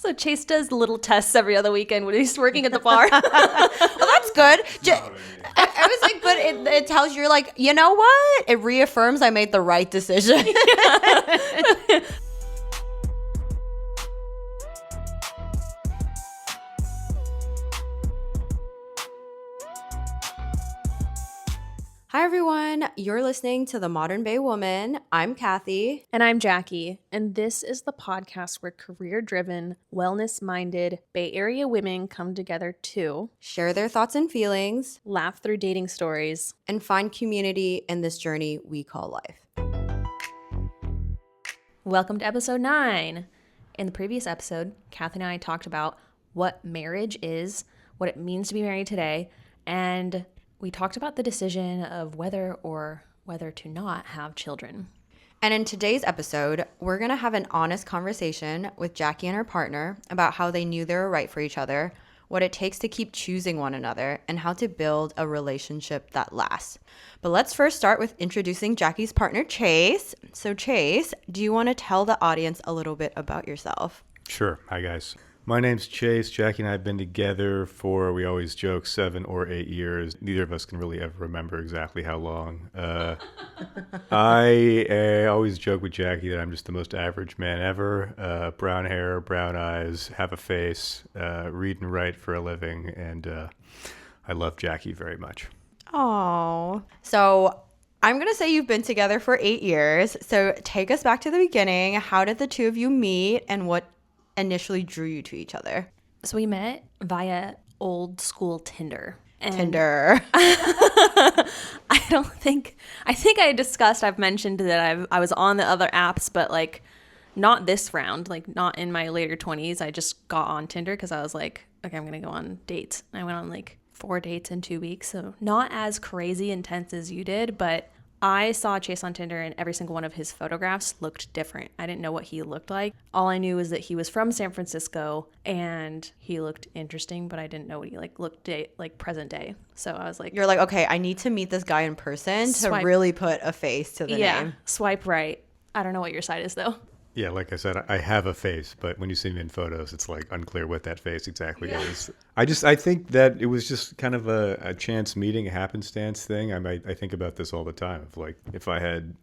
So Chase does little tests every other weekend when he's working at the bar. Well, that's good. I was like, but it tells you, like, you know what? It reaffirms I made the right decision. Hi, everyone. You're listening to The Modern Bay Woman. I'm Cathy. And I'm Jackie. And this is the podcast where career-driven, wellness-minded Bay Area women come together to share their thoughts and feelings, laugh through dating stories, and find community in this journey we call life. Welcome to episode 9. In the previous episode, Cathy and I talked about what marriage is, what it means to be married today, and we talked about the decision of whether to not have children. And in today's episode, we're going to have an honest conversation with Jackie and her partner about how they knew they were right for each other, what it takes to keep choosing one another, and how to build a relationship that lasts. But let's first start with introducing Jackie's partner, Chase. So Chase, do you want to tell the audience a little bit about yourself? Sure. Hi, guys. My name's Chase. Jackie and I have been together for, we always joke, 7 or 8 years. Neither of us can really ever remember exactly how long. I always joke with Jackie that I'm just the most average man ever. Brown hair, brown eyes, have a face, read and write for a living, and I love Jackie very much. Oh, so I'm going to say you've been together for 8 years. So take us back to the beginning. How did the two of you meet, and what initially drew you to each other? So we met via old school Tinder. Tinder. I think I discussed, I've mentioned that I was on the other apps, but like not this round, like not in my later 20s. I just got on Tinder because I was like, okay, I'm going to go on dates. And I went on like 4 dates in 2 weeks. So not as crazy intense as you did, but I saw Chase on Tinder and every single one of his photographs looked different. I didn't know what he looked like. All I knew was that he was from San Francisco and he looked interesting, but I didn't know what he looked like present day. So I was like, you're like, okay, I need to meet this guy in person to really put a face to the name. Swipe right. I don't know what your side is though. Yeah, like I said, I have a face, but when you see me in photos, it's like unclear what that face exactly is. I think that it was just kind of a chance meeting, a happenstance thing. I think about this all the time. Of like, if I had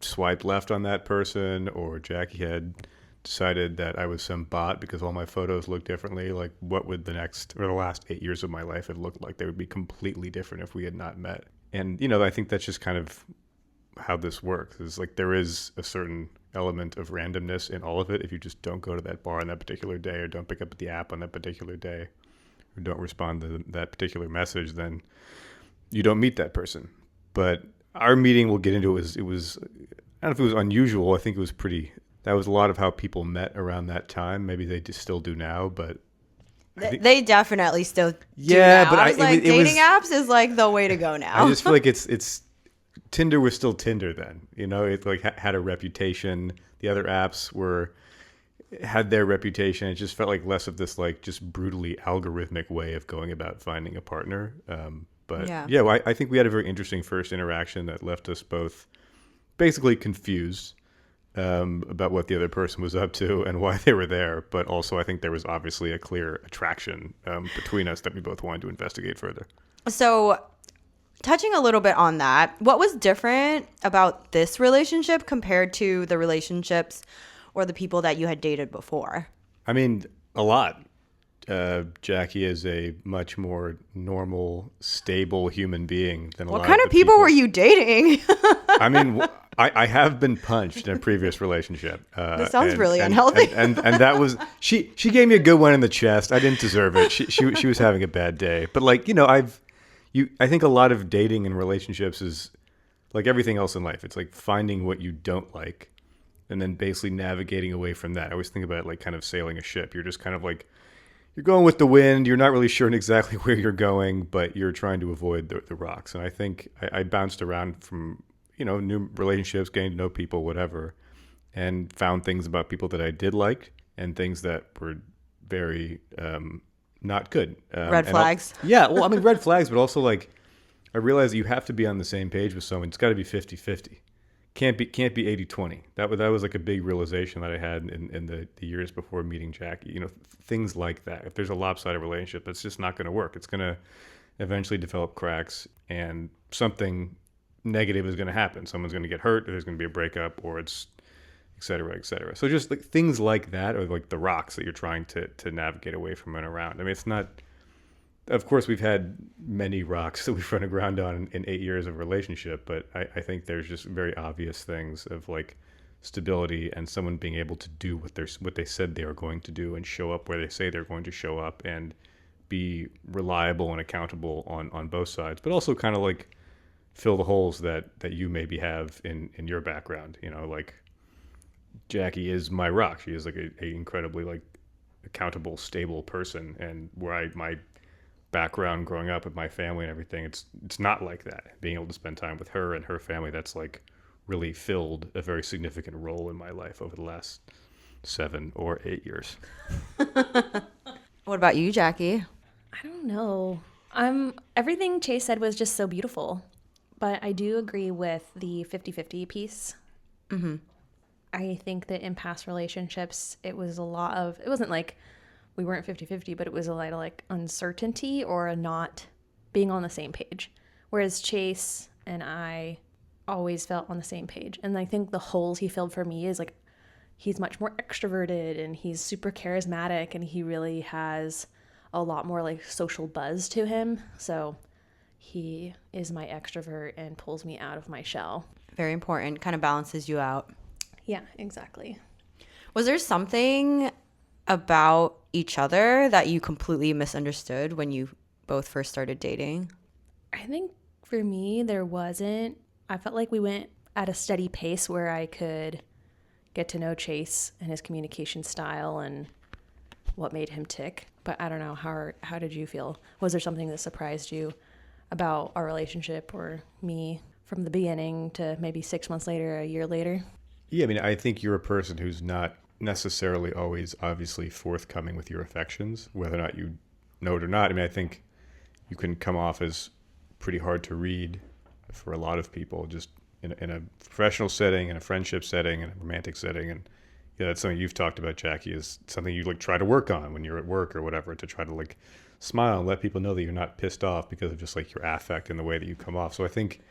swiped left on that person, or Jackie had decided that I was some bot because all my photos look differently, like what would the last 8 years of my life have looked like? They would be completely different if we had not met. And, I think that's just kind of how this works. Is like there is a certain element of randomness in all of it. If you just don't go to that bar on that particular day, or don't pick up the app on that particular day, or don't respond to that particular message, then you don't meet that person. But our meeting, we'll get into it, was I don't know if it was unusual. I think it was that was a lot of how people met around that time. Maybe they just still do now, but they definitely still do yeah, now. But I was like, dating apps is like the way to go now. I just feel like it's Tinder was still Tinder then, it like had a reputation. The other apps had their reputation. It just felt like less of this like just brutally algorithmic way of going about finding a partner. I think we had a very interesting first interaction that left us both basically confused about what the other person was up to and why they were there. But also I think there was obviously a clear attraction between us that we both wanted to investigate further. So touching a little bit on that, what was different about this relationship compared to the relationships or the people that you had dated before? I mean, a lot. Jackie is a much more normal, stable human being than a lot of What kind of people were you dating? I mean, I have been punched in a previous relationship. This sounds really unhealthy. And that was, she gave me a good one in the chest. I didn't deserve it. She was having a bad day. But like, I think a lot of dating and relationships is like everything else in life. It's like finding what you don't like and then basically navigating away from that. I always think about it like kind of sailing a ship. You're just kind of like, you're going with the wind. You're not really sure exactly where you're going, but you're trying to avoid the rocks. And I think I bounced around from, new relationships, getting to know people, whatever, and found things about people that I did like and things that were very not good. Red flags. Red flags, but also like I realized that you have to be on the same page with someone. It's got to be 50-50. can't be 80-20. That was like a big realization that I had in the years before meeting Jackie. Things like that. If there's a lopsided relationship, it's just not going to work. It's going to eventually develop cracks, and something negative is going to happen. Someone's going to get hurt, or there's going to be a breakup, or it's et cetera, et cetera. So just like things like that are like the rocks that you're trying to navigate away from and around. I mean, it's not, of course, we've had many rocks that we've run aground on in 8 years of relationship, but I think there's just very obvious things of like stability and someone being able to do what they said they are going to do and show up where they say they're going to show up and be reliable and accountable on both sides, but also kind of like fill the holes that you maybe have in your background. Like Jackie is my rock. She is like a incredibly like accountable, stable person, and where my background growing up with my family and everything, it's not like that. Being able to spend time with her and her family, that's like really filled a very significant role in my life over the last 7 or 8 years. What about you, Jackie? I don't know. Everything Chase said was just so beautiful, but I do agree with the 50-50 piece. Mm-hmm. I think that in past relationships, it wasn't like we weren't 50-50, but it was a lot of like uncertainty or a not being on the same page. Whereas Chase and I always felt on the same page. And I think the holes he filled for me is like, he's much more extroverted and he's super charismatic and he really has a lot more like social buzz to him. So he is my extrovert and pulls me out of my shell. Very important. Kind of balances you out. Yeah, exactly. Was there something about each other that you completely misunderstood when you both first started dating? I think for me, there wasn't. I felt like we went at a steady pace where I could get to know Chase and his communication style and what made him tick. But I don't know, how did you feel? Was there something that surprised you about our relationship or me from the beginning to maybe 6 months later, a year later? Yeah, I mean, I think you're a person who's not necessarily always obviously forthcoming with your affections, whether or not you know it or not. I mean, I think you can come off as pretty hard to read for a lot of people, just in a professional setting, in a friendship setting, in a romantic setting. And yeah, that's something you've talked about, Jackie, is something you like try to work on when you're at work or whatever, to try to like smile and let people know that you're not pissed off because of just like your affect and the way that you come off. So I think,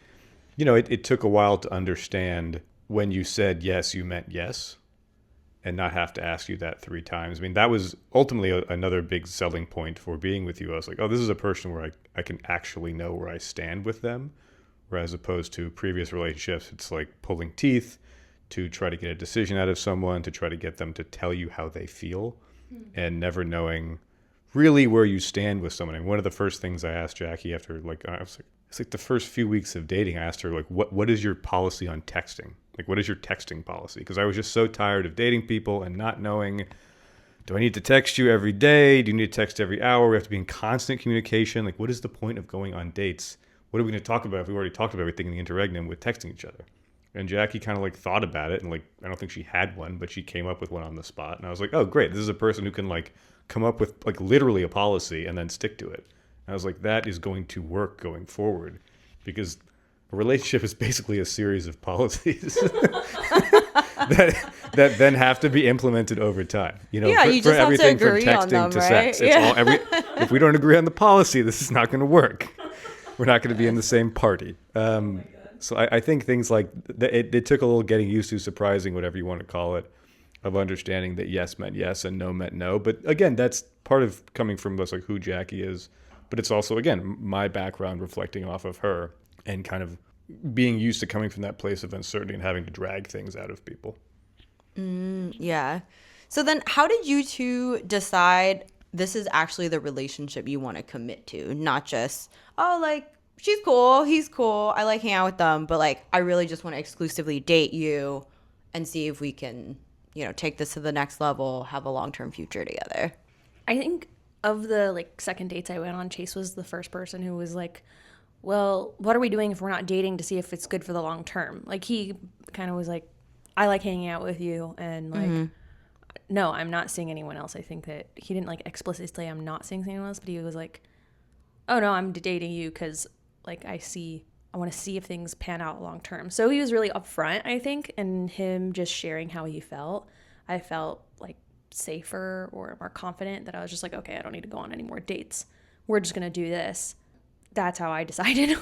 it took a while to understand when you said yes, you meant yes, and not have to ask you that 3 times. I mean, that was ultimately another big selling point for being with you. I was like, oh, this is a person where I can actually know where I stand with them. Whereas opposed to previous relationships, it's like pulling teeth to try to get a decision out of someone, to try to get them to tell you how they feel, and never knowing really where you stand with someone. And one of the first things I asked Jackie after, it's like the first few weeks of dating, I asked her, like, what is your policy on texting? Like, what is your texting policy? Because I was just so tired of dating people and not knowing, do I need to text you every day? Do you need to text every hour? We have to be in constant communication. Like, what is the point of going on dates? What are we going to talk about if we already talked about everything in the interregnum with texting each other? And Jackie kind of like thought about it, and like, I don't think she had one, but she came up with one on the spot. And I was like, oh, great. This is a person who can like come up with like literally a policy and then stick to it. And I was like, that is going to work going forward, because a relationship is basically a series of policies that then have to be implemented over time. Yeah, you just have to agree on them, right? Sex. If we don't agree on the policy, this is not going to work. We're not going to be in the same party. So I think things like it took a little getting used to, surprising, whatever you want to call it, of understanding that yes meant yes and no meant no. But again, that's part of coming from this, like who Jackie is. But it's also, again, my background reflecting off of her and kind of being used to coming from that place of uncertainty and having to drag things out of people. Yeah. So then how did you two decide this is actually the relationship you want to commit to? Not just, oh, like, she's cool, he's cool, I like hanging out with them, but like, I really just want to exclusively date you and see if we can, take this to the next level, have a long-term future together. I think of the like second dates I went on, Chase was the first person who was like, well, what are we doing if we're not dating to see if it's good for the long term? Like, he kind of was like, I like hanging out with you, and like, no, I'm not seeing anyone else. I think that he didn't like explicitly say I'm not seeing anyone else, but he was like, oh no, I'm dating you because like I see I want to see if things pan out long term. So he was really upfront, I think, and him just sharing how he felt. I felt like safer or more confident that I was just like, okay, I don't need to go on any more dates. We're just going to do this. That's how I decided.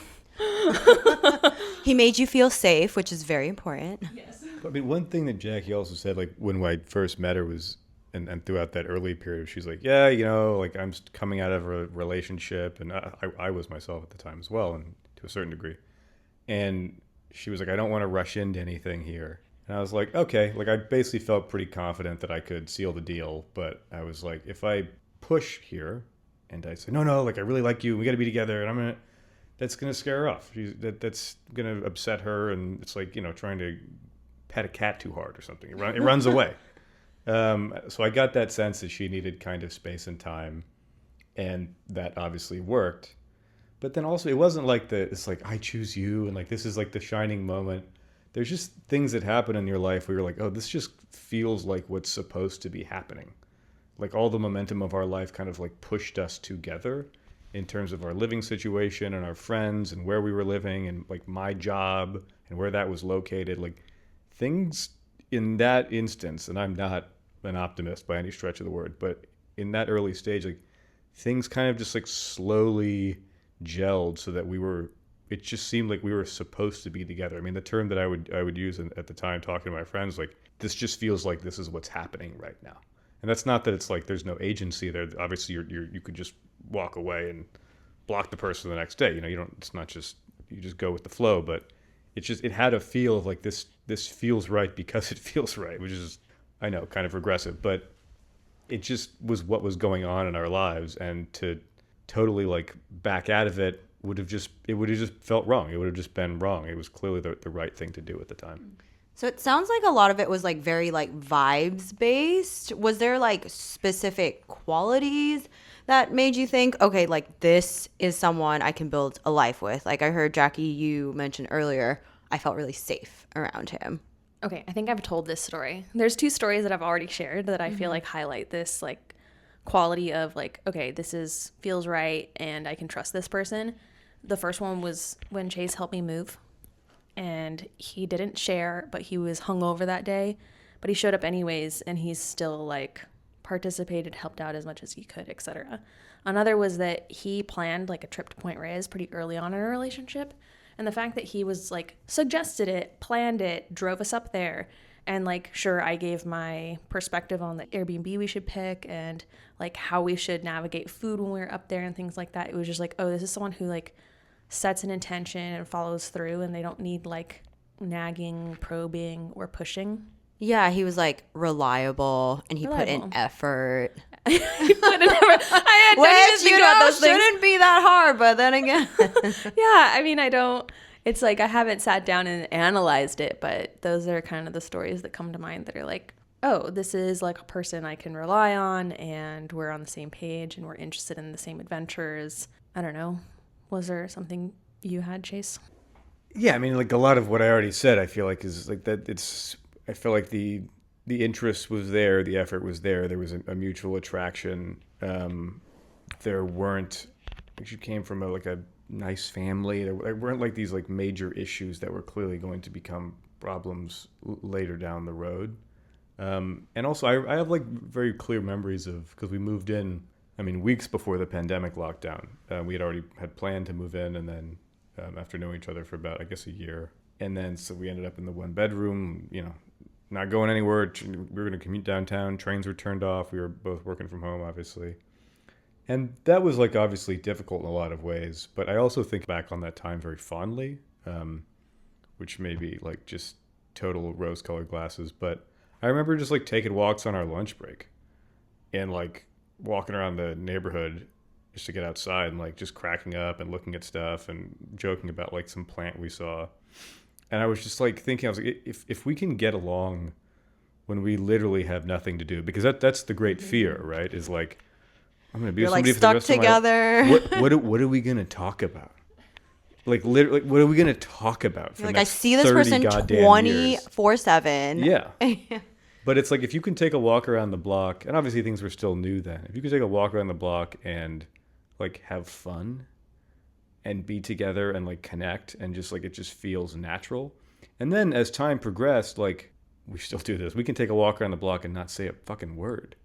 He made you feel safe, which is very important. Yes. I mean, one thing that Jackie also said, like when I first met her was, and throughout that early period, she's like, yeah, like I'm coming out of a relationship, and I was myself at the time as well, and to a certain degree. And she was like, I don't want to rush into anything here. And I was like, okay, like I basically felt pretty confident that I could seal the deal, but I was like, if I push here, and I say, no, like I really like you, we got to be together, and that's gonna scare her off. That's gonna upset her, and it's like trying to pet a cat too hard or something. It runs away. So I got that sense that she needed kind of space and time, and that obviously worked. But then also it wasn't like it's like I choose you and like this is like the shining moment. There's just things that happen in your life where you're like, oh, this just feels like what's supposed to be happening. Like all the momentum of our life kind of like pushed us together in terms of our living situation and our friends and where we were living and like my job and where that was located. Like things in that instance, and I'm not an optimist by any stretch of the word, but in that early stage, like things kind of just like slowly gelled so that it just seemed like we were supposed to be together. I mean, the term that I would use at the time talking to my friends, like this just feels like this is what's happening right now. And that's not that it's like there's no agency there. Obviously, you could just walk away and block the person the next day. You don't. It's not just you just go with the flow. But it had a feel of like this feels right because it feels right, which is I know kind of regressive, but it just was what was going on in our lives, and to totally like back out of it would have just felt wrong. It would have just been wrong. It was clearly the right thing to do at the time. So it sounds like a lot of it was like very like vibes based. Was there like specific qualities that made you think, okay, like this is someone I can build a life with? Like I heard Jackie, you mentioned earlier, I felt really safe around him. Okay, I think I've told this story. There's 2 stories that I've already shared that I feel like highlight this like quality of like, okay, feels right and I can trust this person. The first one was when Chase helped me move. And he didn't share, but he was hungover that day. But he showed up anyways, and he's still like participated, helped out as much as he could, etc. Another was that he planned like a trip to Point Reyes pretty early on in our relationship. And the fact that he was like suggested it, planned it, drove us up there. And like, sure, I gave my perspective on the Airbnb we should pick and like how we should navigate food when we were up there and things like that. It was just like, oh, this is someone who like sets an intention and follows through, and they don't need like nagging, probing, or pushing. Yeah, he was like reliable, and he put in effort. He put in effort. I Which, think about those things. shouldn't be that hard, but then again. Yeah, I mean, it's like I haven't sat down and analyzed it, but those are kind of the stories that come to mind that are like, oh, this is like a person I can rely on, and we're on the same page, and we're interested in the same adventures. I don't know. Was there something you had, Chase? Yeah, I mean, like a lot of what I already said, I feel like is like that. I feel like the interest was there, the effort was there. There was a mutual attraction. There weren't. She came from a nice family. There weren't like these like major issues that were clearly going to become problems later down the road. And also, I have like very clear memories of because we moved in. I mean, weeks before the pandemic lockdown, we had already had planned to move in, and then after knowing each other for about, I guess, a year, and then so we ended up in the 1-bedroom, not going anywhere. We were going to commute downtown. Trains were turned off. We were both working from home, obviously, and that was like obviously difficult in a lot of ways. But I also think back on that time very fondly, which may be like just total rose-colored glasses. But I remember just like taking walks on our lunch break, and like walking around the neighborhood just to get outside and like just cracking up and looking at stuff and joking about like some plant we saw. And I was just like thinking, I was like, if we can get along when we literally have nothing to do, because that's the great fear, right? Is like, I'm going to be with somebody like for the rest stuck together. of my life. What are we going to talk about? Like literally, what are we going to talk about? For Like the I next see this 30 person goddamn 24/7. Yeah. But it's like if you can take a walk around the block, and obviously things were still new then. If you could take a walk around the block and like have fun and be together and like connect and just like it just feels natural. And then as time progressed, like we still do this. We can take a walk around the block and not say a fucking word.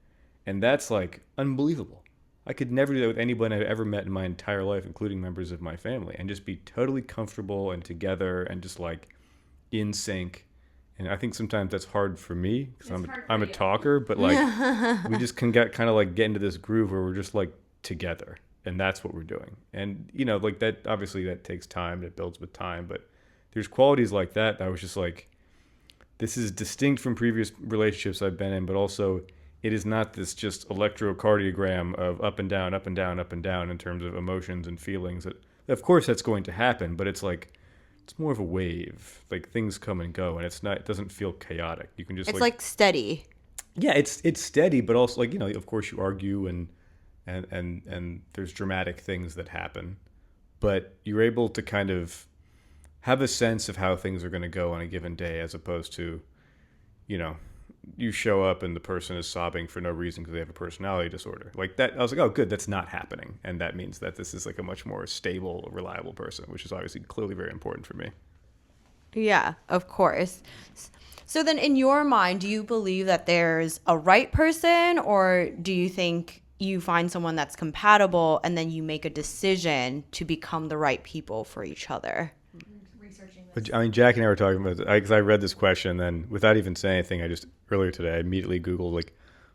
And that's like unbelievable. I could never do that with anyone I've ever met in my entire life, including members of my family, and just be totally comfortable and together and just like in sync. And I think sometimes that's hard for me because I'm a talker, but like we just can get kind of like get into this groove where we're just like together, and that's what we're doing. And you know, like that obviously that takes time, that builds with time, but there's qualities like that I was just like, this is distinct from previous relationships I've been in, but also it is not this just electrocardiogram of up and down, up and down, up and down in terms of emotions and feelings. That, of course, that's going to happen, but it's like it's more of a wave. Like things come and go, and it's not. It doesn't feel chaotic. You can just It's like steady. Yeah, it's steady, but also like, you know, of course you argue and there's dramatic things that happen, but you're able to kind of have a sense of how things are going to go on a given day, as opposed to, you know, you show up and the person is sobbing for no reason because they have a personality disorder. Like that, I was like, oh, good, that's not happening. And that means that this is like a much more stable, reliable person, which is obviously clearly very important for me. Yeah, of course. So then in your mind, do you believe that there's a right person, or do you think you find someone that's compatible and then you make a decision to become the right people for each other? But, I mean, Jack and I were talking about it because I read this question, and then without even saying anything, earlier today, I immediately Googled, like,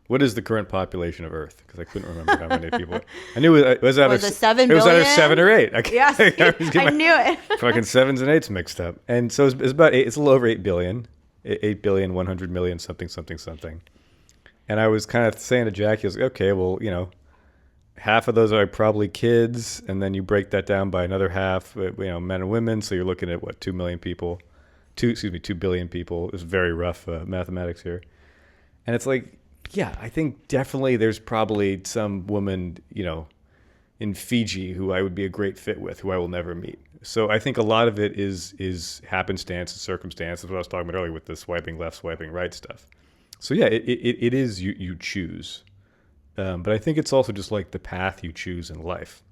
what is the current population of Earth? Because I couldn't remember how many people. I knew it was either 7 it was either billion? 7 or 8. Yes, I knew it. Fucking 7s and 8s mixed up. And so it's about 8, it's a little over 8 billion. 8 billion, 100 million, something, something, something. And I was kind of saying to Jackie, I was like, okay, well, you know, half of those are probably kids, and then you break that down by another half, you know, men and women. So you're looking at what, 2 million people, 2 billion people. It's very rough mathematics here. And it's like, yeah, I think definitely there's probably some woman, you know, in Fiji who I would be a great fit with, who I will never meet. So I think a lot of it is happenstance and circumstance. That's what I was talking about earlier with the swiping left, swiping right stuff. So yeah, it is you choose. But I think it's also just like the path you choose in life.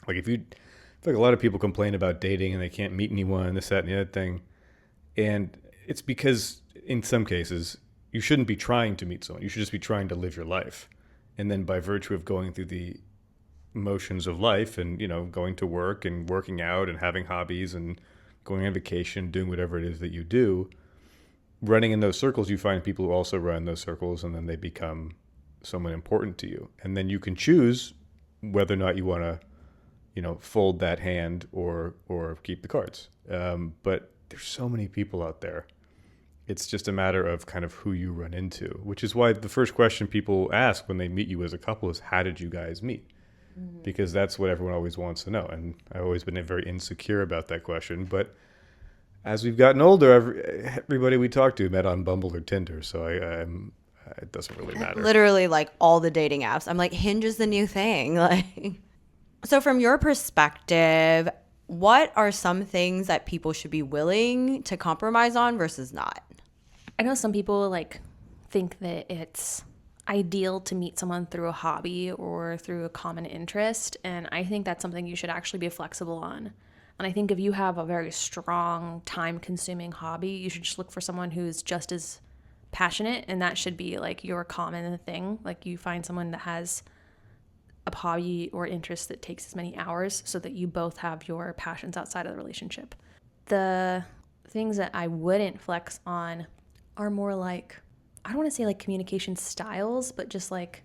Like I feel like a lot of people complain about dating and they can't meet anyone, this, that, and the other thing. And it's because in some cases, you shouldn't be trying to meet someone. You should just be trying to live your life. And then by virtue of going through the motions of life and, you know, going to work and working out and having hobbies and going on vacation, doing whatever it is that you do, running in those circles, you find people who also run those circles, and then they become someone important to you. And then you can choose whether or not you want to, you know, fold that hand or keep the cards. But there's so many people out there. It's just a matter of kind of who you run into, which is why the first question people ask when they meet you as a couple is, how did you guys meet? Mm-hmm. Because that's what everyone always wants to know. And I've always been very insecure about that question. But as we've gotten older, everybody we talk to met on Bumble or Tinder. So it doesn't really matter. Literally, like all the dating apps. I'm like, Hinge is the new thing. Like, so from your perspective, what are some things that people should be willing to compromise on versus not? I know some people like think that it's ideal to meet someone through a hobby or through a common interest, and I think that's something you should actually be flexible on. And I think if you have a very strong, time-consuming hobby, you should just look for someone who's just as passionate, and that should be like your common thing. Like you find someone that has a hobby or interest that takes as many hours so that you both have your passions outside of the relationship. The things that I wouldn't flex on are more like, I don't want to say like communication styles, but just like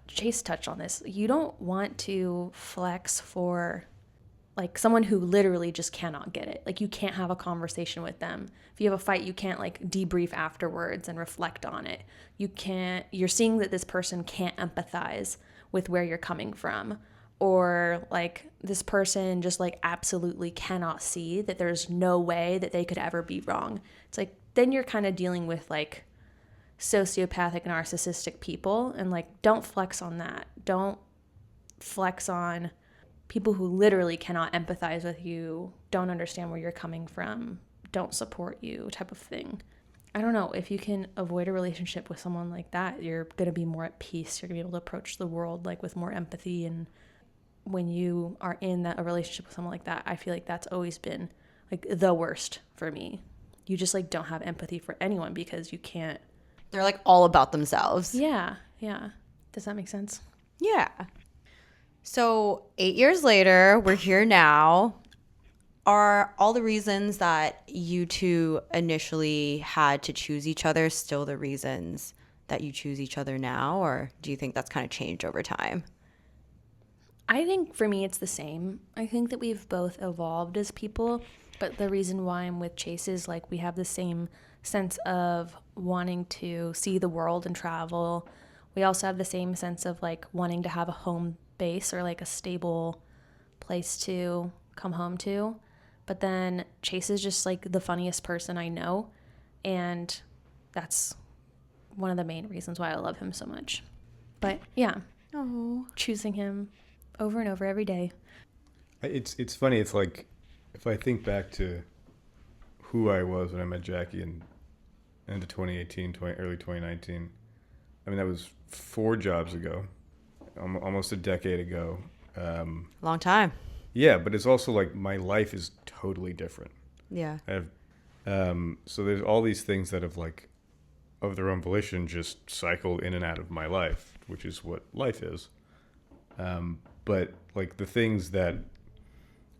Chase touched on this. You don't want to flex for like someone who literally just cannot get it. Like you can't have a conversation with them. If you have a fight, you can't like debrief afterwards and reflect on it. You're seeing that this person can't empathize with where you're coming from, or like this person just like absolutely cannot see that there's no way that they could ever be wrong. It's like, then you're kind of dealing with like sociopathic, narcissistic people, and like don't flex on that. Don't flex on people who literally cannot empathize with you, don't understand where you're coming from, don't support you, type of thing. I don't know, if you can avoid a relationship with someone like that, you're going to be more at peace. You're going to be able to approach the world like with more empathy and when you are in a relationship with someone like that, I feel like that's always been like the worst for me. You just like don't have empathy for anyone because you can't. They're like all about themselves. Yeah. Does that make sense? Yeah. So 8 years later, we're here now. Are all the reasons that you two initially had to choose each other still the reasons that you choose each other now? Or do you think that's kind of changed over time? I think for me, it's the same. I think that we've both evolved as people, but the reason why I'm with Chase is like we have the same sense of wanting to see the world and travel. We also have the same sense of like wanting to have a home base or like a stable place to come home to. But then Chase is just like the funniest person I know. And that's one of the main reasons why I love him so much. But yeah, choosing him over and over every day. It's funny. It's like if I think back to who I was when I met Jackie in end of 2018, early 2019. I mean, that was 4 jobs ago, almost a decade ago. Long time. Yeah, but it's also like my life is totally different. Yeah. I have, so there's all these things that have like, of their own volition, just cycled in and out of my life, which is what life is. But like the things that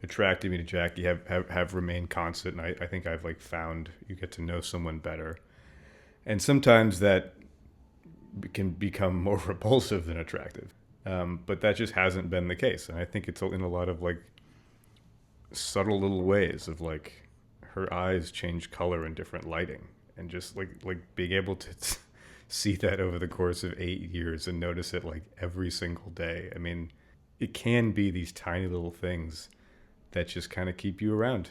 attracted me to Jackie have remained constant, and I think I've like found you get to know someone better, and sometimes that can become more repulsive than attractive. But that just hasn't been the case. And I think it's in a lot of like subtle little ways of like her eyes change color in different lighting, and just like being able to see that over the course of 8 years and notice it like every single day. I mean, it can be these tiny little things that just kind of keep you around.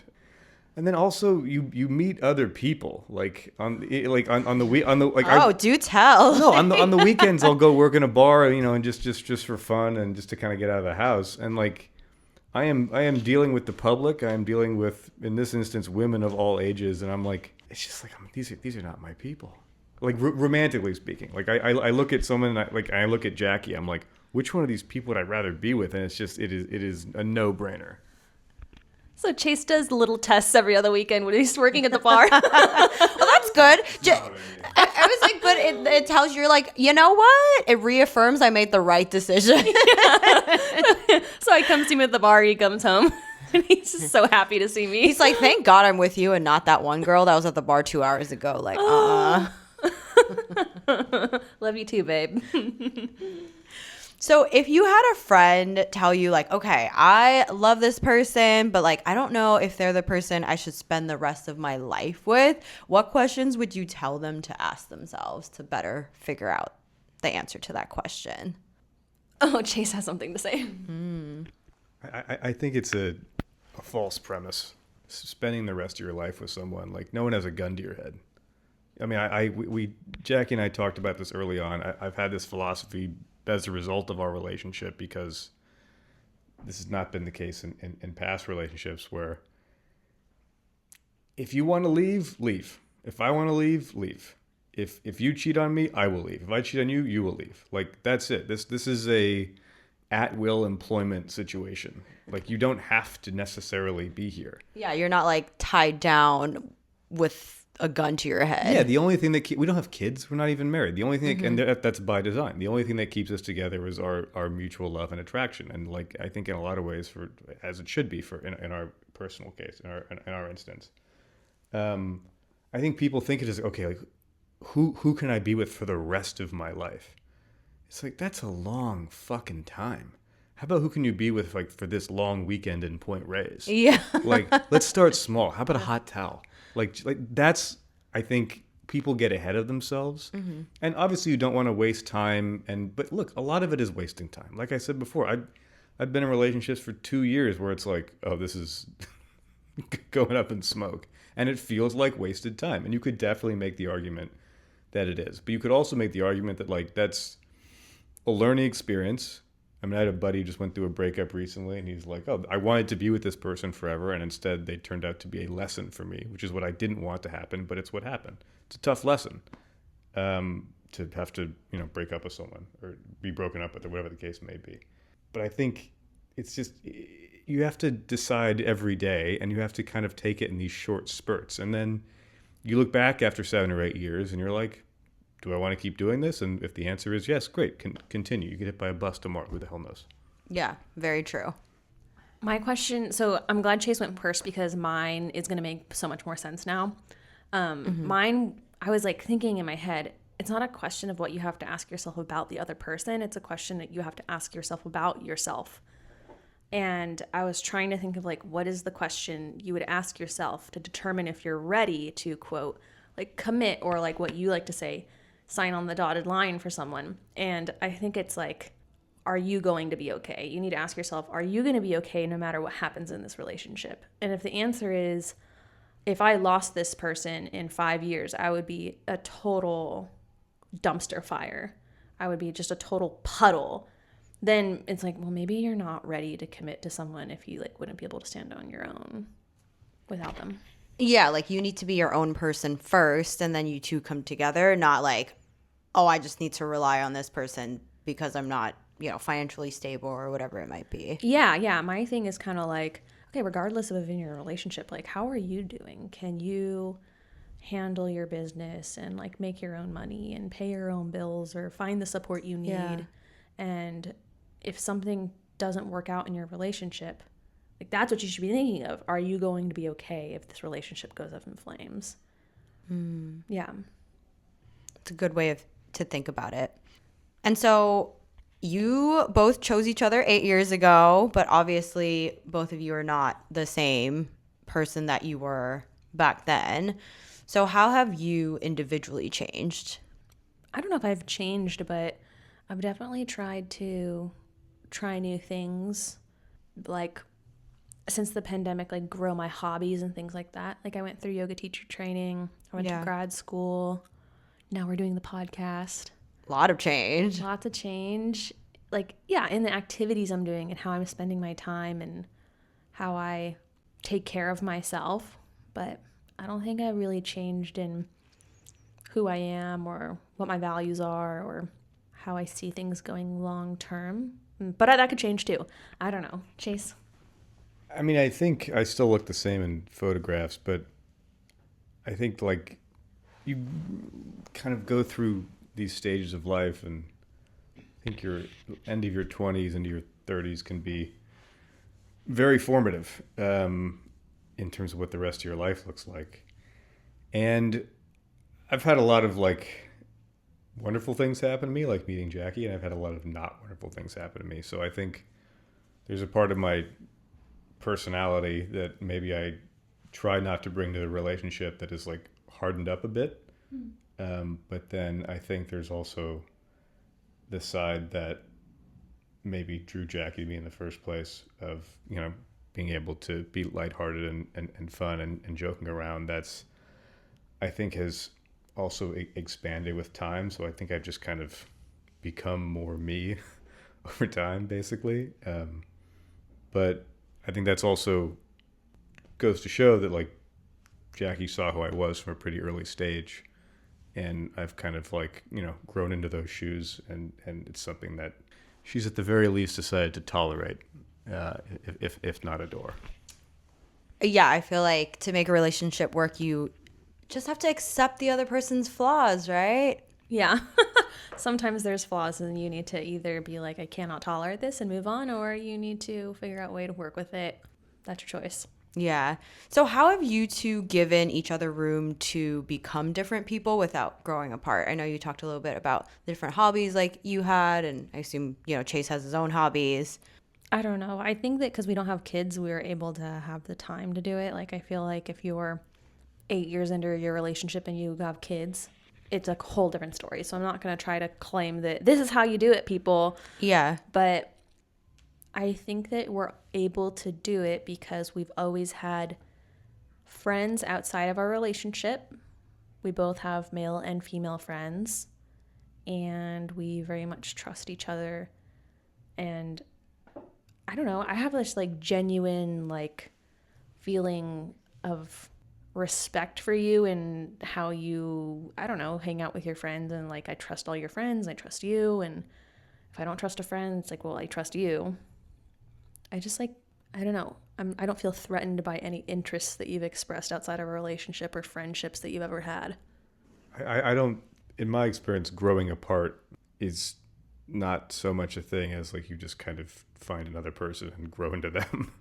And then also you meet other people like on the week on the like Do tell. no on the weekends I'll go work in a bar, you know, and just for fun and just to kind of get out of the house. And like I am dealing with the public. I am dealing with, in this instance, women of all ages, and I'm like, it's just like these are not my people. Like romantically speaking, like I look at someone and I look at Jackie. I'm like, which one of these people would I rather be with? And it's just it is a no-brainer. So Chase does little tests every other weekend when he's working at the bar. Well, that's good. I was like, but it tells you, like, you know what? It reaffirms I made the right decision. So I come see him at the bar, he comes home, and he's just so happy to see me. He's like, thank God I'm with you and not that one girl that was at the bar 2 hours ago. Like, Love you too, babe. So if you had a friend tell you like, okay, I love this person, but like, I don't know if they're the person I should spend the rest of my life with, what questions would you tell them to ask themselves to better figure out the answer to that question? Oh, Chase has something to say. I think it's a false premise. Spending the rest of your life with someone, like no one has a gun to your head. I mean, we Jackie and I talked about this early on. I've had this philosophy as a result of our relationship, because this has not been the case in past relationships, where if you want to leave, leave. If I want to leave, leave. If you cheat on me, I will leave. If I cheat on you, you will leave. Like, that's it. This is a at-will employment situation. Like, you don't have to necessarily be here. Yeah, you're not like tied down with a gun to your head. Yeah, the only thing that we don't have kids. We're not even married. The only thing, and that's by design. The only thing that keeps us together is our mutual love and attraction. And like, I think in a lot of ways, as it should be in our personal case, in our instance, I think people think it is okay. Like, who can I be with for the rest of my life? It's like, that's a long fucking time. How about who can you be with like for this long weekend in Point Reyes? Yeah. Like, let's start small. How about a hot towel? Like that's, I think people get ahead of themselves. Mm-hmm. And obviously you don't want to waste time. But look, a lot of it is wasting time. Like I said before, I've been in relationships for 2 years where it's like, oh, this is going up in smoke. And it feels like wasted time. And you could definitely make the argument that it is. But you could also make the argument that like that's a learning experience. I mean, I had a buddy who just went through a breakup recently, and he's like, oh, I wanted to be with this person forever, and instead they turned out to be a lesson for me, which is what I didn't want to happen, but it's what happened. It's a tough lesson to have to, break up with someone or be broken up with or whatever the case may be. But I think it's just, you have to decide every day, and you have to kind of take it in these short spurts. And then you look back after 7 or 8 years and you're like, do I want to keep doing this? And if the answer is yes, great, continue. You get hit by a bus tomorrow. Who the hell knows? Yeah, very true. My question, so I'm glad Chase went first because mine is going to make so much more sense now. Mine, I was like thinking in my head, it's not a question of what you have to ask yourself about the other person. It's a question that you have to ask yourself about yourself. And I was trying to think of like, what is the question you would ask yourself to determine if you're ready to, quote, like commit, or like what you like to say, sign on the dotted line for someone. And I think it's like, are you going to be okay? You need to ask yourself, are you going to be okay no matter what happens in this relationship? And if the answer is, if I lost this person in 5 years, I would be a total dumpster fire. I would be just a total puddle. Then it's like, well, maybe you're not ready to commit to someone if you like wouldn't be able to stand on your own without them. Yeah, like you need to be your own person first, and then you two come together, not like, oh, I just need to rely on this person because I'm not, financially stable or whatever it might be. Yeah. My thing is kind of like, okay, regardless of in your relationship, like, how are you doing? Can you handle your business and like make your own money and pay your own bills or find the support you need? Yeah. And if something doesn't work out in your relationship, like that's what you should be thinking of. Are you going to be okay if this relationship goes up in flames? Yeah. It's a good way to think about it. And so you both chose each other 8 years ago, but obviously both of you are not the same person that you were back then. So how have you individually changed? I don't know if I've changed, but I've definitely tried to try new things. Like since the pandemic, like grow my hobbies and things like that. Like I went through yoga teacher training. I went to grad school. Now we're doing the podcast. A lot of change. Lots of change. Like, yeah, in the activities I'm doing and how I'm spending my time and how I take care of myself. But I don't think I really changed in who I am or what my values are or how I see things going long term. But that could change too. I don't know. Chase? I mean, I think I still look the same in photographs, but I think like you kind of go through these stages of life, and I think your end of your 20s into your 30s can be very formative in terms of what the rest of your life looks like. And I've had a lot of like wonderful things happen to me, like meeting Jackie, and I've had a lot of not wonderful things happen to me. So I think there's a part of my personality that maybe I try not to bring to the relationship that is like hardened up a bit. But then I think there's also the side that maybe drew Jackie to me in the first place of, being able to be lighthearted and fun and joking around. That's, I think, has also expanded with time. So I think I've just kind of become more me over time, basically. But I think that's also goes to show that like Jackie saw who I was from a pretty early stage, and I've kind of like, grown into those shoes, and it's something that she's at the very least decided to tolerate, if not adore. Yeah, I feel like to make a relationship work, you just have to accept the other person's flaws, right? Yeah. Sometimes there's flaws and you need to either be like, I cannot tolerate this and move on, or you need to figure out a way to work with it. That's your choice. Yeah. So how have you two given each other room to become different people without growing apart? I know you talked a little bit about the different hobbies like you had, and I assume, Chase has his own hobbies. I don't know. I think that because we don't have kids, we were able to have the time to do it. Like, I feel like if you're 8 years into your relationship and you have kids, it's a whole different story. So I'm not going to try to claim that this is how you do it, people. Yeah. But I think that we're able to do it because we've always had friends outside of our relationship. We both have male and female friends, and we very much trust each other. And I don't know, I have this like genuine like feeling of respect for you and how you, I don't know, hang out with your friends, and like I trust all your friends, I trust you, and if I don't trust a friend, it's like, well, I trust you. I just like, I don't know. I don't feel threatened by any interests that you've expressed outside of a relationship or friendships that you've ever had. I don't, in my experience, growing apart is not so much a thing as like you just kind of find another person and grow into them,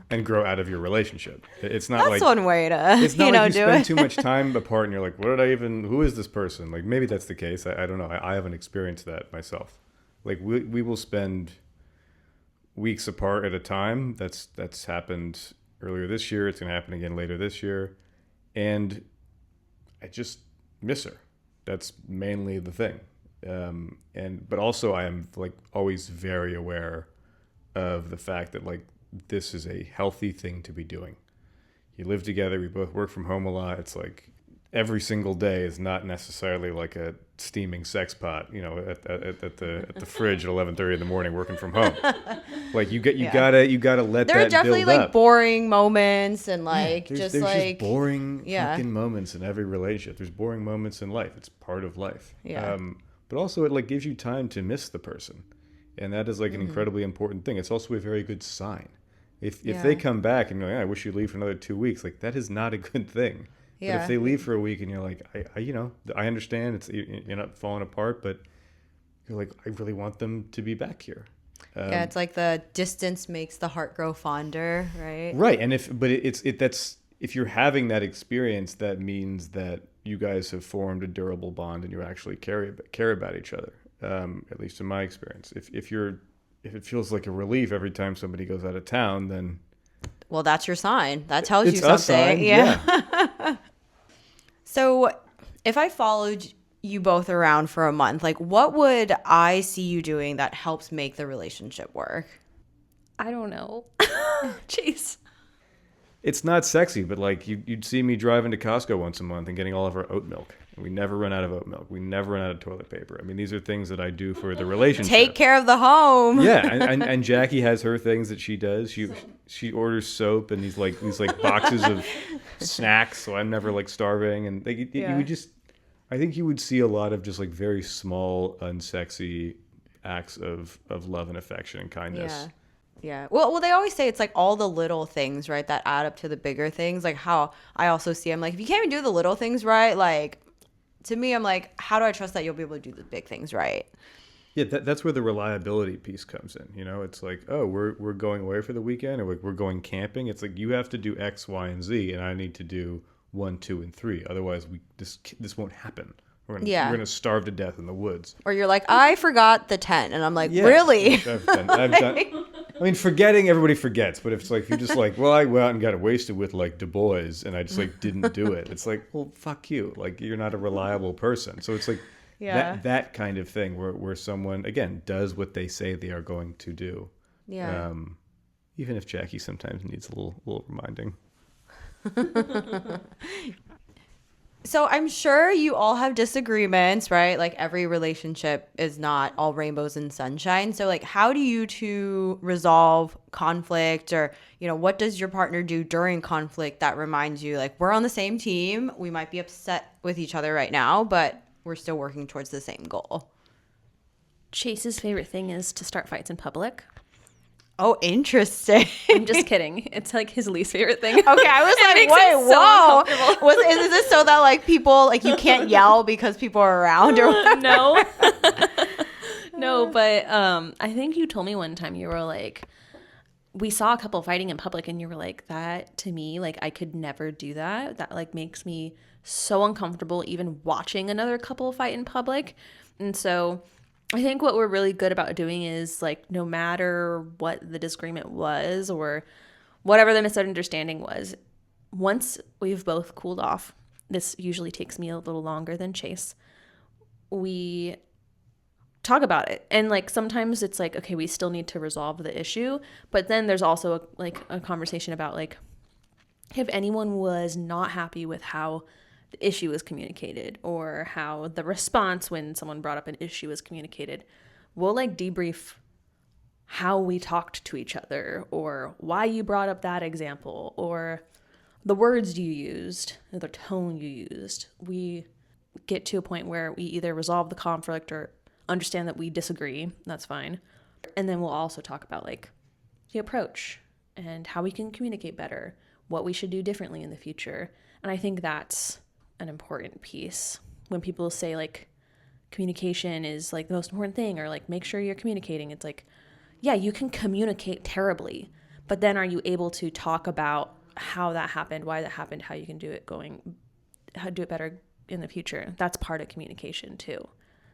and grow out of your relationship. It's not That's like one way to, it's not like you do spend it. too much time apart and you're like, who is this person? Like maybe that's the case. I don't know. I haven't experienced that myself. Like we will spend weeks apart at a time. That's happened earlier this year. It's going to happen again later this year. And I just miss her. That's mainly the thing. But also I am like always very aware of the fact that like this is a healthy thing to be doing. You live together. We both work from home a lot. It's like every single day is not necessarily like a steaming sex pot, at the fridge at 11:30 in the morning working from home. Like you gotta let There are that definitely build like up. boring moments and like There's just just boring Yeah. fucking moments in every relationship. There's boring moments in life. It's part of life. Yeah. But also it like gives you time to miss the person, and that is like Mm-hmm. an incredibly important thing. It's also a very good sign. If Yeah. they come back and you're like, I wish you'd leave for another 2 weeks, like that is not a good thing. But Yeah. if they leave for a week and you're like, I understand you're not falling apart, but you're like, I really want them to be back here. Yeah, it's like the distance makes the heart grow fonder, right? Right. And if you're having that experience, that means that you guys have formed a durable bond and you actually care about each other. At least in my experience, if it feels like a relief every time somebody goes out of town, then Well, that's your sign. That tells you it's a something. sign. Yeah. So if I followed you both around for a month, like what would I see you doing that helps make the relationship work? I don't know. Jeez. It's not sexy, but like you'd see me driving to Costco once a month and getting all of our oat milk. And we never run out of oat milk. We never run out of toilet paper. I mean, these are things that I do for the relationship. Take care of the home. Yeah, and Jackie has her things that she does. She orders soap and these boxes of snacks, so I'm never like starving. And you would just, I think you would see a lot of just like very small, unsexy acts of love and affection and kindness. Yeah. Yeah. Well, they always say it's like all the little things, right, that add up to the bigger things. Like how I also see, I'm like, if you can't even do the little things right, like to me, I'm like, how do I trust that you'll be able to do the big things right? Yeah, that's where the reliability piece comes in. It's like, oh, we're going away for the weekend, or like we're going camping. It's like you have to do X, Y, and Z, and I need to do 1, 2, and 3. Otherwise, this won't happen. We're gonna starve to death in the woods. Or you're like, I forgot the tent, and I'm like, Yeah, really? I've done. I mean, forgetting, everybody forgets, but if it's like you're just like, well, I went out and got wasted with like Du Bois, and I just like didn't do it. It's like, well, fuck you. Like you're not a reliable person. So it's like that kind of thing where someone again does what they say they are going to do. Yeah. Even if Jackie sometimes needs a little reminding. So I'm sure you all have disagreements, right? Like every relationship is not all rainbows and sunshine. So like how do you two resolve conflict, or, what does your partner do during conflict that reminds you like we're on the same team? We might be upset with each other right now, but we're still working towards the same goal. Chase's favorite thing is to start fights in public. Oh, interesting. I'm just kidding. It's like his least favorite thing. Okay, I was like, makes wait, him so whoa. uncomfortable. Is this so that like people, like you can't yell because people are around or what? No. No, but I think you told me one time, you were like, we saw a couple fighting in public and you were like, that to me, like I could never do that. That like makes me so uncomfortable even watching another couple fight in public. And so I think what we're really good about doing is like no matter what the disagreement was or whatever the misunderstanding was, once we've both cooled off, this usually takes me a little longer than Chase, we talk about it. And like sometimes it's like, okay, we still need to resolve the issue, but then there's also a conversation about like if anyone was not happy with how the issue was communicated or how the response when someone brought up an issue was communicated, we'll like debrief how we talked to each other or why you brought up that example or the words you used or the tone you used. We get to a point where we either resolve the conflict or understand that we disagree. That's fine. And then we'll also talk about like the approach and how we can communicate better, what we should do differently in the future. And I think that's an important piece. When people say like communication is like the most important thing, or like make sure you're communicating, it's like, yeah, you can communicate terribly, but then are you able to talk about how that happened, why that happened, how you can do it how to do it better in the future? That's part of communication too.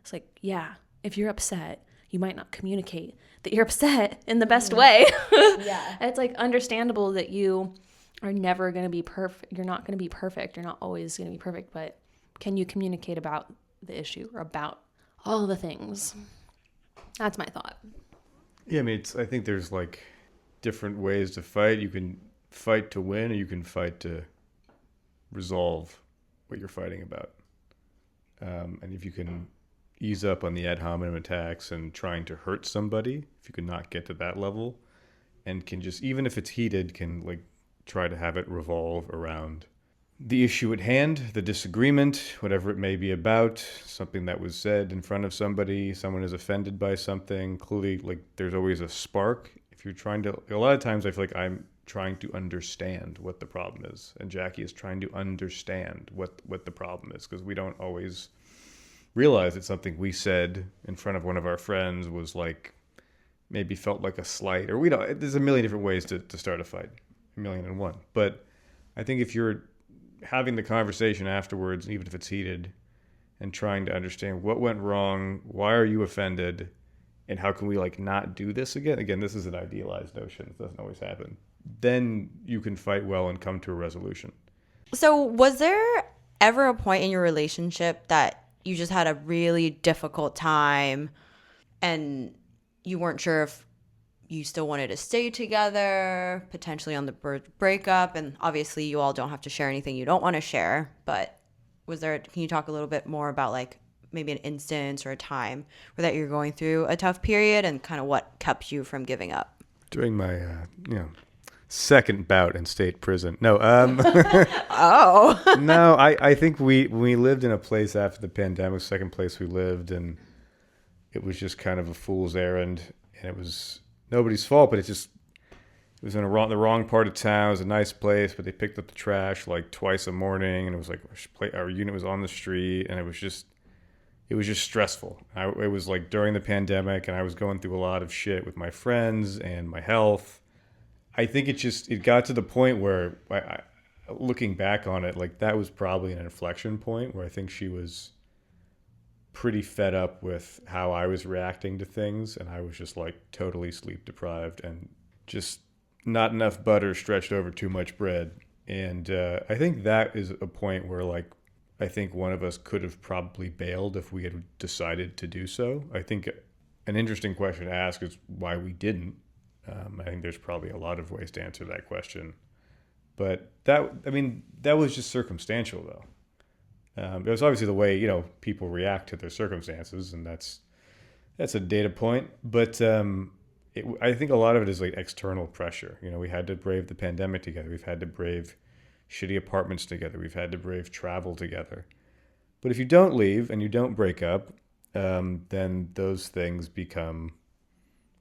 It's like, yeah, if you're upset, you might not communicate that you're upset in the best way. Yeah. It's like understandable that you are never going to be perfect. You're not going to be perfect. You're not always going to be perfect, but can you communicate about the issue or about all the things? That's my thought. Yeah, I mean, I think there's like different ways to fight. You can fight to win, or you can fight to resolve what you're fighting about. And if you can ease up on the ad hominem attacks and trying to hurt somebody, if you can not get to that level, and can just, even if it's heated, can like try to have it revolve around the issue at hand, the disagreement, whatever it may be about, something that was said in front of somebody, someone is offended by something. Clearly, like there's always a spark. If you're trying to, a lot of times I feel like I'm trying to understand what the problem is, and Jackie is trying to understand what the problem is, because we don't always realize that something we said in front of one of our friends was like, maybe felt like a slight, or we don't, there's a million different ways to start a fight, 1,000,001. But I think if you're having the conversation afterwards, even if it's heated, and trying to understand what went wrong, why are you offended, and how can we like not do this again? Again, this is an idealized notion. It doesn't always happen. Then you can fight well and come to a resolution. So was there ever a point in your relationship that you just had a really difficult time and you weren't sure if you still wanted to stay together, potentially on the breakup? And obviously you all don't have to share anything you don't want to share, but can you talk a little bit more about like maybe an instance or a time where that you're going through a tough period and kind of what kept you from giving up? During my, second bout in state prison. No, Oh. no, I think we lived in a place after the pandemic, second place we lived, and it was just kind of a fool's errand, and it was nobody's fault, but it was in the wrong part of town. It was a nice place, but they picked up the trash like twice a morning, and it was like our unit was on the street, and it was just stressful. It was like during the pandemic, and I was going through a lot of shit with my friends and my health. I think it got to the point where, looking back on it, like that was probably an inflection point where I think she was pretty fed up with how I was reacting to things, and I was just like totally sleep deprived and just not enough butter stretched over too much bread. And I think that is a point where like I think one of us could have probably bailed if we had decided to do so. I think an interesting question to ask is why we didn't. I think there's probably a lot of ways to answer that question, but that was just circumstantial though. It was obviously the way, people react to their circumstances, and that's a data point. But I think a lot of it is like external pressure. We had to brave the pandemic together. We've had to brave shitty apartments together. We've had to brave travel together. But if you don't leave and you don't break up, then those things become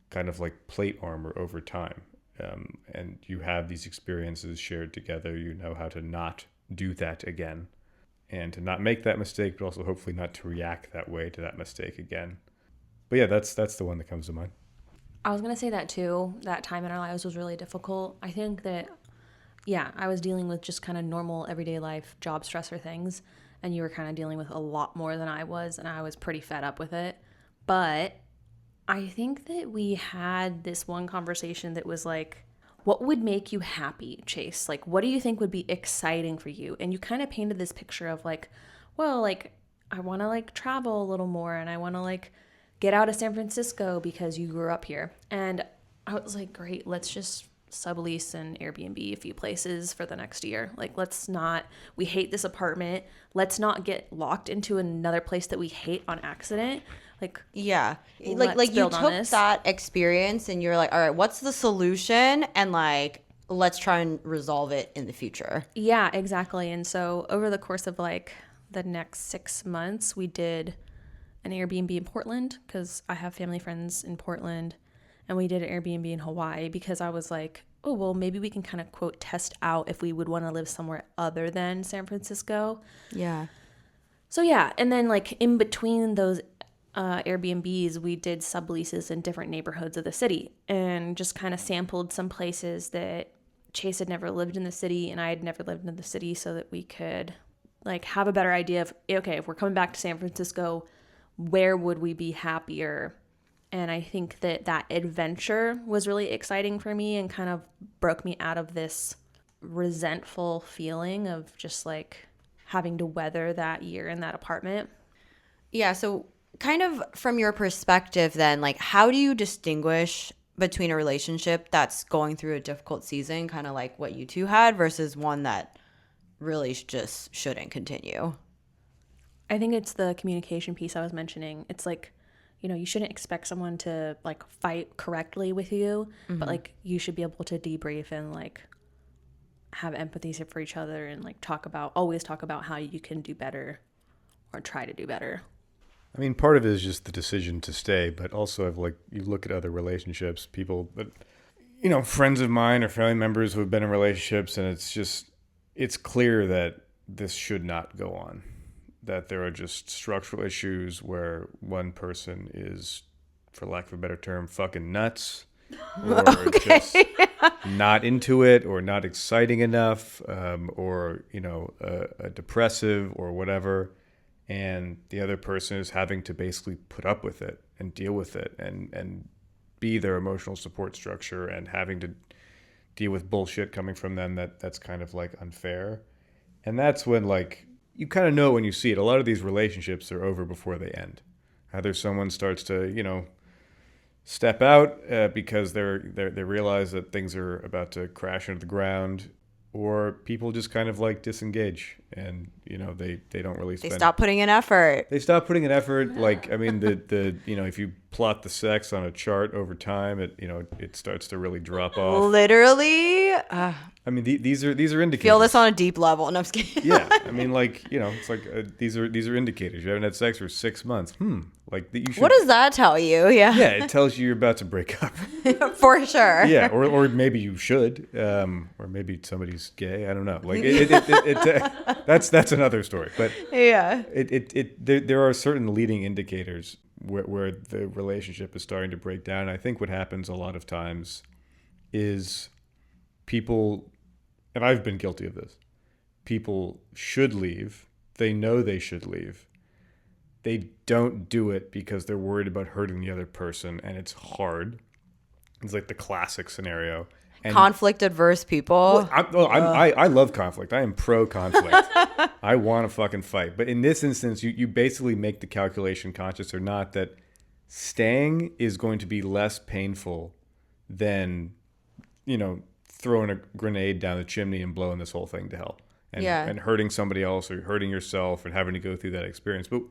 kind of like plate armor over time. And you have these experiences shared together. You know how to not do that again and to not make that mistake, but also hopefully not to react that way to that mistake again. But yeah, that's the one that comes to mind. I was going to say that too. That time in our lives was really difficult. I think that, yeah, I was dealing with just kind of normal everyday life job stressor things, and you were kind of dealing with a lot more than I was, and I was pretty fed up with it. But I think that we had this one conversation that was like, what would make you happy, Chase? Like, what do you think would be exciting for you? And you kind of painted this picture of like, well, like, I want to like travel a little more, and I want to like get out of San Francisco because you grew up here. And I was like, great, let's just sublease and Airbnb a few places for the next year. Like, we hate this apartment. Let's not get locked into another place that we hate on accident. Like, yeah, like you took that experience and you're like, all right, what's the solution? And like, let's try and resolve it in the future. Yeah, exactly. And so over the course of like the next 6 months, we did an Airbnb in Portland because I have family friends in Portland. and we did an Airbnb in Hawaii because I was like, oh, well, maybe we can kind of quote test out if we would want to live somewhere other than San Francisco. Yeah. So yeah, and then like in between those Airbnbs, we did subleases in different neighborhoods of the city and just kind of sampled some places that Chase had never lived in the city and I had never lived in the city, so that we could like have a better idea of, okay, if we're coming back to San Francisco, where would we be happier? And I think that adventure was really exciting for me and kind of broke me out of this resentful feeling of just like having to weather that year in that apartment. Yeah. So, kind of from your perspective, then, like, how do you distinguish between a relationship that's going through a difficult season, kind of like what you two had, versus one that really just shouldn't continue? I think it's the communication piece I was mentioning. It's like, you know, you shouldn't expect someone to like fight correctly with you, but like you should be able to debrief and like have empathy for each other and like always talk about how you can do better or try to do better. I mean, part of it is just the decision to stay, but also I've like, you look at other relationships, people that, you know, friends of mine or family members who have been in relationships, and it's clear that this should not go on. That there are just structural issues where one person is, for lack of a better term, fucking nuts, or just not into it, or not exciting enough, or, you know, a depressive or whatever. And the other person is having to basically put up with it and deal with it and be their emotional support structure, and having to deal with bullshit coming from them that's kind of like unfair. And that's when, like, you kind of know when you see it. A lot of these relationships are over before they end. Either someone starts to, you know, step out because they realize that things are about to crash into the ground, or people just kind of like disengage, and, you know, they don't really They stop putting in effort. They stop putting in effort. Like, I mean, the you know, if you plot the sex on a chart over time, it starts to really drop off. Literally. I mean, these are indicators. Feel this on a deep level. No, I'm just kidding. Yeah, I mean, like, you know, it's like these are indicators. You haven't had sex for 6 months. Like, you should. What does that tell you? Yeah. Yeah, it tells you you're about to break up. For sure. Yeah, or maybe you should, or maybe somebody's gay. I don't know. Like, that's another story. But Yeah. there are certain leading indicators where the relationship is starting to break down. I think what happens a lot of times is people, and I've been guilty of this, people should leave. They know they should leave. They don't do it because they're worried about hurting the other person, and it's hard. It's like the classic scenario. And Conflict adverse people. I love conflict. I am pro conflict. I want to fucking fight. But in this instance, you basically make the calculation, conscious or not, that staying is going to be less painful than, you know, throwing a grenade down the chimney and blowing this whole thing to hell. And hurting somebody else or hurting yourself and having to go through that experience. But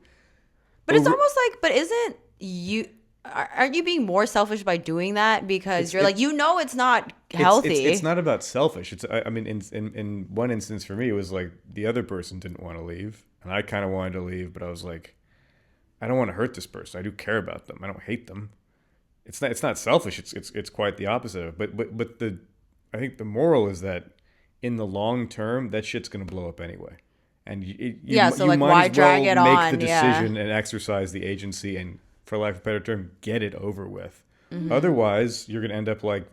it's almost like, but isn't you... Aren't you being more selfish by doing that? Because you're like, you know, it's not healthy. It's not about selfish. I mean, in one instance for me, it was like the other person didn't want to leave, and I kind of wanted to leave, but I was like, I don't want to hurt this person. I do care about them. I don't hate them. It's not selfish. It's quite the opposite. But I think the moral is that in the long term, that shit's gonna blow up anyway. And so like, why drag it on? Make the decision and exercise the agency and, for lack of a better term, get it over with. Mm-hmm. Otherwise, you're going to end up like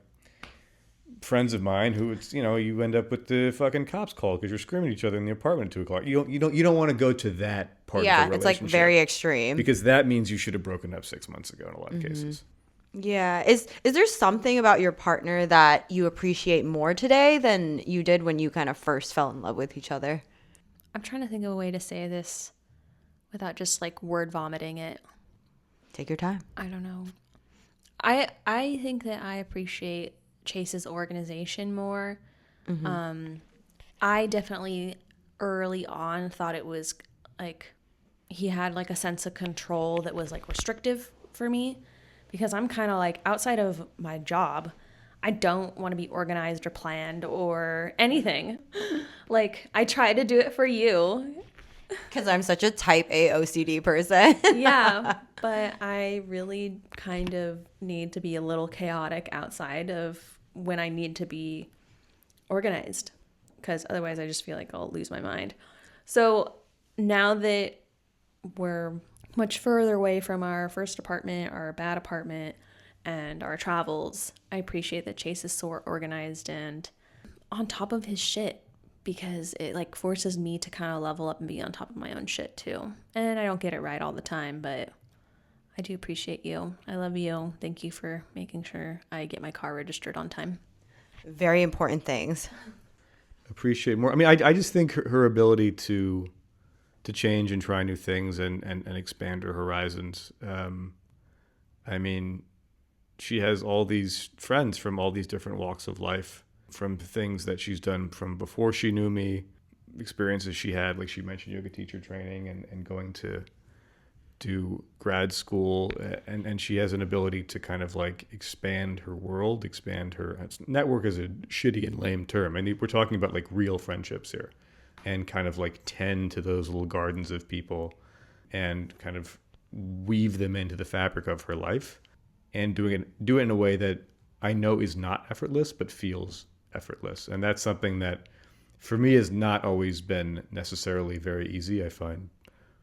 friends of mine who, it's, you know, you end up with the fucking cops called because you're screaming at each other in the apartment at 2:00. You don't want to go to that part of the relationship. Yeah, it's like very extreme. Because that means you should have broken up 6 months ago in a lot of cases. Yeah. Is there something about your partner that you appreciate more today than you did when you kind of first fell in love with each other? I'm trying to think of a way to say this without just like word vomiting it. Take your time. I don't know. I think that I appreciate Chase's organization more. Mm-hmm. I definitely early on thought it was like he had like a sense of control that was like restrictive for me, because I'm kind of like, outside of my job, I don't want to be organized or planned or anything. Like, I try to do it for you, Because I'm such a type A OCD person. Yeah, but I really kind of need to be a little chaotic outside of when I need to be organized, because otherwise I just feel like I'll lose my mind. So now that we're much further away from our first apartment, our bad apartment, and our travels, I appreciate that Chase is so organized and on top of his shit, because it like forces me to kind of level up and be on top of my own shit too. And I don't get it right all the time, but I do appreciate you. I love you. Thank you for making sure I get my car registered on time. Very important things. Appreciate more. I mean, I just think her ability to change and try new things and expand her horizons. I mean, she has all these friends from all these different walks of life, from things that she's done from before she knew me, experiences she had, like she mentioned yoga teacher training and going to do grad school. And she has an ability to kind of like expand her world, expand her network is a shitty and lame term. I mean, we're talking about like real friendships here, and kind of like tend to those little gardens of people and kind of weave them into the fabric of her life, and do it in a way that I know is not effortless, but feels effortless. And that's something that for me has not always been necessarily very easy. I find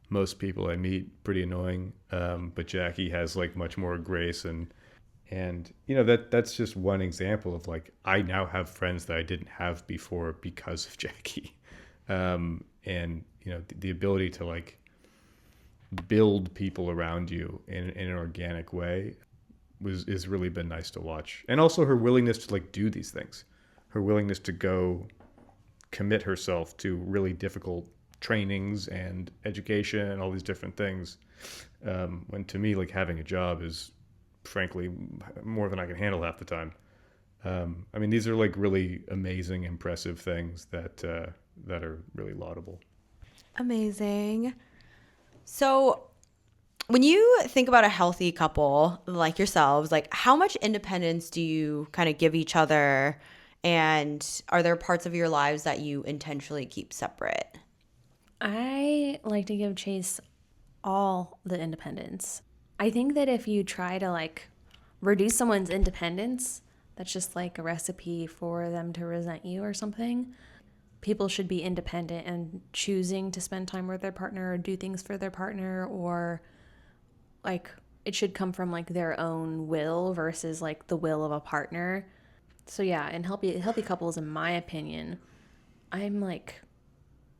most people I meet pretty annoying, but Jackie has like much more grace, and you know, that's just one example of like, I now have friends that I didn't have before because of Jackie. And you know, the ability to like build people around you in an organic way is really been nice to watch. And also her willingness to like do these things, her willingness to go commit herself to really difficult trainings and education and all these different things. When to me, like having a job is frankly more than I can handle half the time. I mean, these are like really amazing, impressive things that are really laudable. Amazing. So when you think about a healthy couple like yourselves, like how much independence do you kind of give each other? And are there parts of your lives that you intentionally keep separate? I like to give Chase all the independence. I think that if you try to like reduce someone's independence, that's just like a recipe for them to resent you or something. People should be independent and choosing to spend time with their partner or do things for their partner, or like it should come from like their own will versus like the will of a partner. So yeah, in healthy couples, in my opinion, I'm like,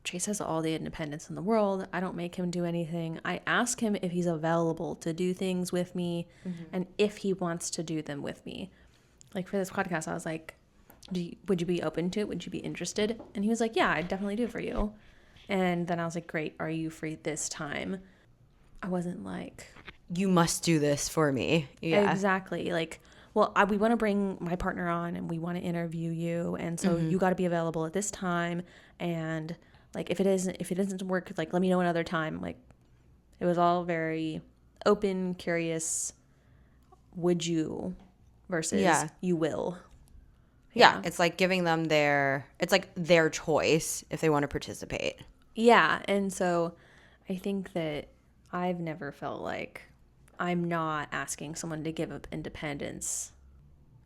Chase has all the independence in the world. I don't make him do anything. I ask him if he's available to do things with me, and if he wants to do them with me. Like for this podcast, I was like, would you be open to it? Would you be interested? And he was like, yeah, I'd definitely do it for you. And then I was like, great, are you free this time? I wasn't like, You must do this for me. Yeah. exactly. Like, well, we want to bring my partner on and we want to interview you. And so you got to be available at this time. And like, if it doesn't work, like, let me know another time. Like, it was all very open, curious. Would you versus you will. Yeah. It's like giving them it's like their choice if they want to participate. Yeah. And so I think that I've never felt like I'm not asking someone to give up independence.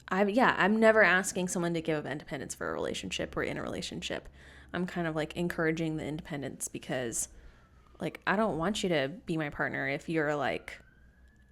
I'm never asking someone to give up independence for a relationship or in a relationship. I'm kind of like encouraging the independence, because like I don't want you to be my partner if you're like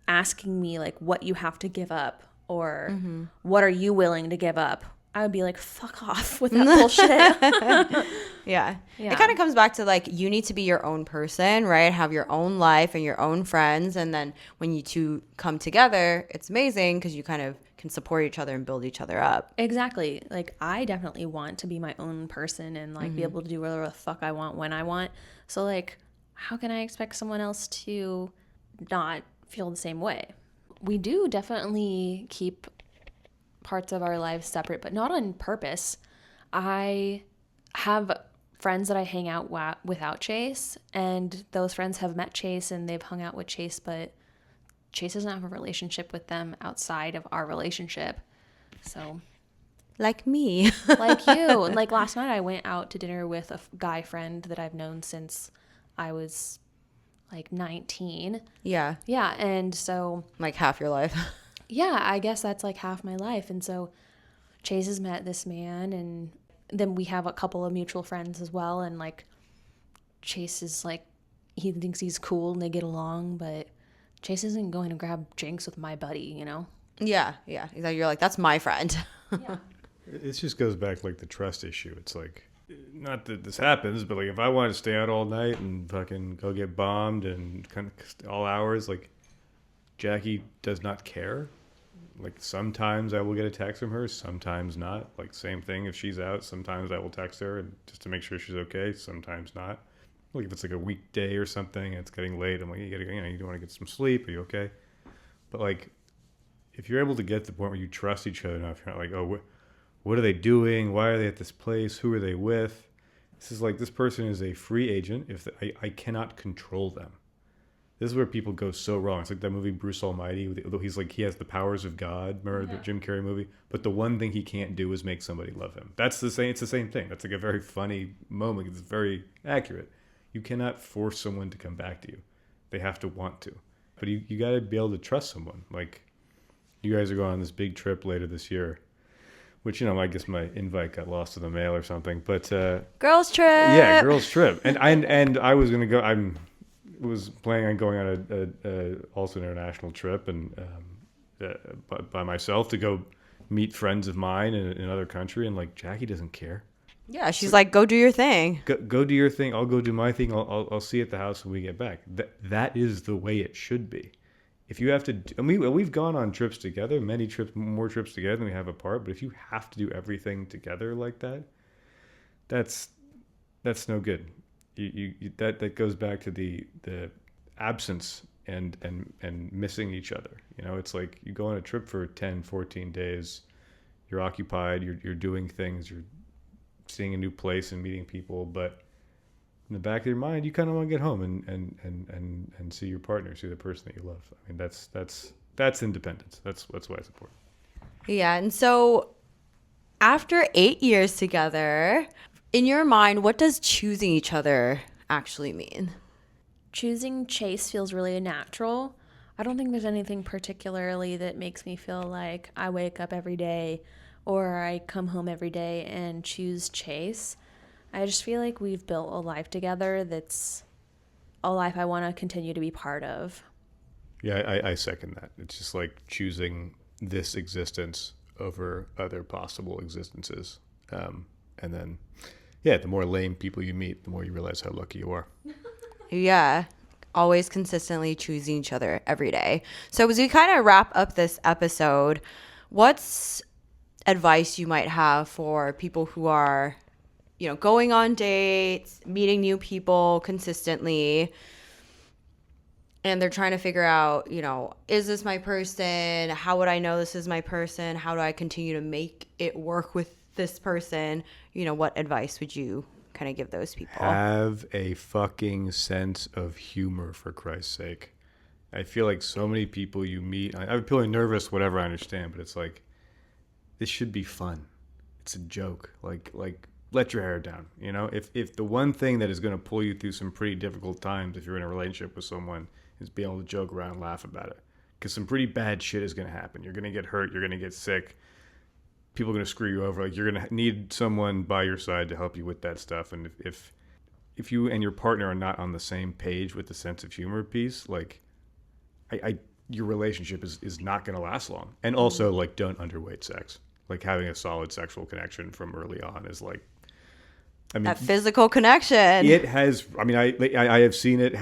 asking me like what you have to give up or what are you willing to give up. I would be like, fuck off with that bullshit. Yeah. It kind of comes back to like, you need to be your own person, right? Have your own life and your own friends. And then when you two come together, it's amazing because you kind of can support each other and build each other up. Exactly. Like I definitely want to be my own person and like be able to do whatever the fuck I want when I want. So like, how can I expect someone else to not feel the same way? We do definitely keep parts of our lives separate, but not on purpose. I have friends that I hang out without Chase, and those friends have met Chase and they've hung out with Chase, but Chase doesn't have a relationship with them outside of our relationship. So Like me. like you. Like last night I went out to dinner with a guy friend that I've known since I was like 19. Yeah. Yeah, and so Like half your life. yeah, I guess that's like half my life. And so Chase has met this man, and then we have a couple of mutual friends as well. And like Chase is like, he thinks he's cool and they get along, but Chase isn't going to grab drinks with my buddy, you know? Yeah. Yeah. Exactly. You're like, that's my friend. Yeah. It just goes back to like the trust issue. It's like, not that this happens, but like if I wanted to stay out all night and fucking go get bombed and kind of all hours, like Jackie does not care. Like sometimes I will get a text from her, sometimes not. Like same thing if she's out, sometimes I will text her and just to make sure she's okay, sometimes not. Like if it's like a weekday or something and it's getting late, I'm like, you gotta, you want to get some sleep, are you okay? But like if you're able to get to the point where you trust each other enough, you're not like, oh, what are they doing? Why are they at this place? Who are they with? This is like, this person is a free agent. I cannot control them. This is where people go so wrong. It's like that movie Bruce Almighty. He's like, he has the powers of God. Remember the Jim Carrey movie? But the one thing he can't do is make somebody love him. That's the same. It's the same thing. That's like a very funny moment. It's very accurate. You cannot force someone to come back to you. They have to want to. But you got to be able to trust someone. Like you guys are going on this big trip later this year. Which, I guess my invite got lost in the mail or something. But Girls trip. yeah, girls trip. And I was gonna go. Was planning on going on a also international trip and by myself to go meet friends of mine in another country. And like Jackie doesn't care. Yeah, she's like, go do your thing. Go do your thing. I'll go do my thing. I'll see you at the house when we get back. That is the way it should be. If you have to, and we've gone on trips together, more trips together than we have apart. But if you have to do everything together like that, that's no good. That goes back to the absence and missing each other. It's like you go on a trip for 10, 14 days, you're occupied, you're doing things, you're seeing a new place and meeting people, but in the back of your mind, you kind of want to get home and see your partner, see the person that you love. I mean, that's independence. That's why it's important. Yeah. And so after 8 years together, in your mind, what does choosing each other actually mean? Choosing Chase feels really natural. I don't think there's anything particularly that makes me feel like I wake up every day or I come home every day and choose Chase. I just feel like we've built a life together that's a life I want to continue to be part of. Yeah, I second that. It's just like choosing this existence over other possible existences. And then, yeah, the more lame people you meet, the more you realize how lucky you are. Yeah. Always consistently choosing each other every day. So as we kind of wrap up this episode, what's advice you might have for people who are going on dates, meeting new people consistently, and they're trying to figure out, is this my person? How would I know this is my person? How do I continue to make it work with this person? What advice would you kind of give those people? Have a fucking sense of humor, for Christ's sake. I feel like so many people you meet, I'm feeling nervous, whatever, I understand, but it's like, this should be fun. It's a joke. Like let your hair down. If the one thing that is going to pull you through some pretty difficult times if you're in a relationship with someone is being able to joke around and laugh about it, because some pretty bad shit is going to happen. You're going to get hurt, you're going to get sick, people are going to screw you over. Like, you're going to need someone by your side to help you with that stuff. And if you and your partner are not on the same page with the sense of humor piece, like your relationship is not going to last long. And also, like, don't underweight sex. Like, having a solid sexual connection from early on is like, that physical connection. It has. I mean, I have seen it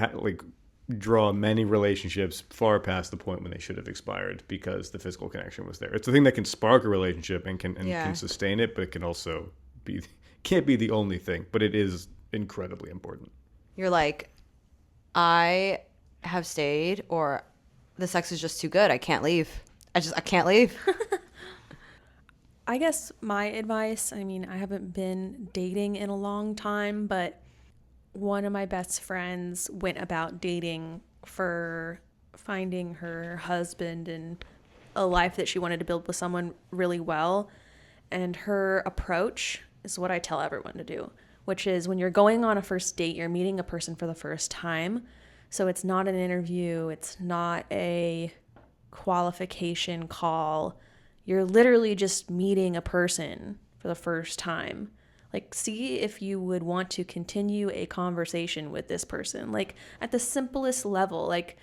draw many relationships far past the point when they should have expired because the physical connection was there. It's the thing that can spark a relationship and can sustain it, but it can also can't be the only thing. But it is incredibly important. You're like, I have stayed, or the sex is just too good. I can't leave. I can't leave. I guess my advice, I mean, I haven't been dating in a long time, but one of my best friends went about dating for finding her husband and a life that she wanted to build with someone really well. And her approach is what I tell everyone to do. which is when you're going on a first date, you're meeting a person for the first time. So it's not an interview, it's not a qualification call. You're literally just meeting a person for the first time. Like, see if you would want to continue a conversation with this person, like at the simplest level. Like,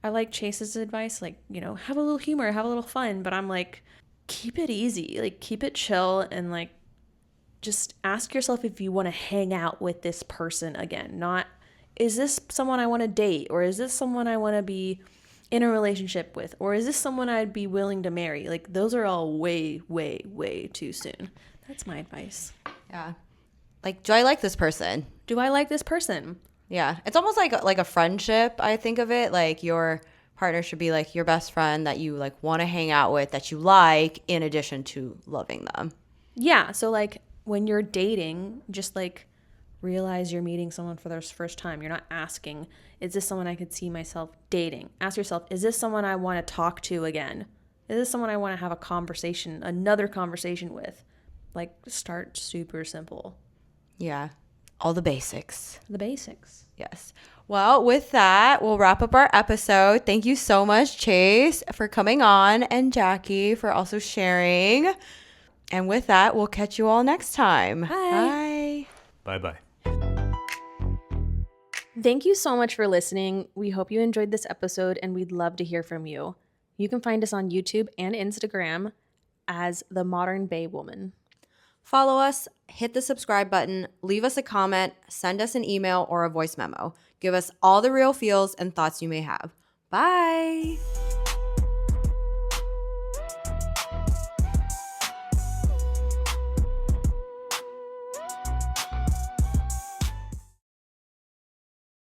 I like Chase's advice, like, you know, have a little humor, have a little fun, but I'm like, keep it easy, like keep it chill, and like just ask yourself if you want to hang out with this person again. Not, is this someone I want to date, or is this someone I want to be in a relationship with, or is this someone I'd be willing to marry? Like, those are all way, way, way too soon. That's my advice. Yeah. Like, do I like this person? Do I like this person? Yeah. It's almost like a friendship, I think of it. Like, your partner should be like your best friend that you like want to hang out with, that you like, in addition to loving them. Yeah. So like when you're dating, just like realize you're meeting someone for the first time. You're not asking, is this someone I could see myself dating? Ask yourself, is this someone I want to talk to again? Is this someone I want to have a conversation, another conversation with? Like, start super simple. Yeah. All the basics. The basics. Yes. Well, with that, we'll wrap up our episode. Thank you so much, Chase, for coming on, and Jackie for also sharing. And with that, we'll catch you all next time. Bye. Bye bye. Thank you so much for listening. We hope you enjoyed this episode, and we'd love to hear from you. You can find us on YouTube and Instagram as The Modern Bay Woman. Follow us, hit the subscribe button, leave us a comment, send us an email or a voice memo. Give us all the real feels and thoughts you may have. Bye.